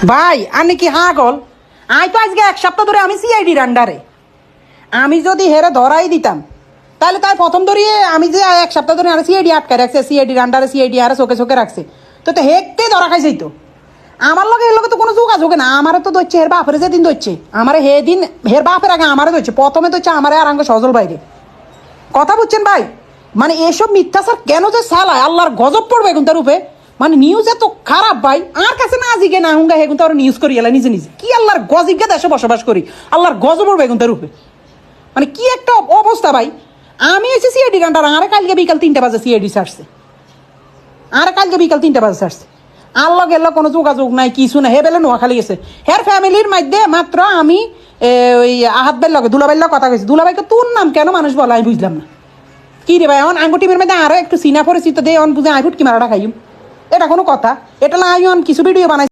ভাই আনি কি হাগল? আই তো আজকে এক সপ্তাহ ধরে আমি সিআইডির আন্ডারে। আমি যদি হেরে ধরাই দিতাম তাহলে তাই প্রথম ধরিয়ে আমি যে এক সপ্তাহ ধরে আর সিআইডি আটকে রাখছে, সিআইডির আন্ডারে সিআইডি আর চোখে চোখে রাখছে, তো তো হেকতে ধরা খাইছেই তো। আমার লগে এর লগে তো কোনো যোগাযোগ না। আমারে তো ধরছে হের বাপরে যেদিন ধরছে আমারে হে দিন হের বাপের আগে আমারে ধরছে, প্রথমে ধরছে আমারে আর আঙ্গ সজল বাইরে। কথা বুঝছেন ভাই? মানে এসব মিথ্যাচার কেন যে চালায় আল্লাহর গজব পড়বে এখন তার উপরে। মানে নিউজ এত খারাপ ভাই, আর কাছে না জিগে না হুঙ্গা হেগুন তো নিউজ করি এলা নিজে নিজে কি আল্লাহর গজিবকে দেশে বসবাস করি, আল্লাহর গজব পড়বে এখন তার উপরে। মানে কি একটা অবস্থা ভাই। আমি এসে সিআইডি গান্ডার আরে কালকে বিকাল 3টা বাজে সিআইডি ছাড়ছে, আরে কালকে বিকাল 3টা বাজে ছাড়ছে। আল্লাহ গেল কোনো যোগাযোগ নাই কিছু না, হে বেলে নোয়াখালী গেছে। হের ফ্যামিলির মধ্যে মাত্র আমি ওই আহাত ভাইয়ের লগে দুলাভাইয়ের লগে কথা কইছি। দুলাভাইকে তোর নাম কেন মানুষ বলে আমি বুঝলাম না। কি রে ভাই, এখন আঙ্গু টিমের মধ্যে আরো একটু সিনা পরিচিত দিয়ে অন বুঝে আইফুট কি মারাটা খাইম, এটা কোনো কথা? এটা না আমি কিছু ভিডিও বানাই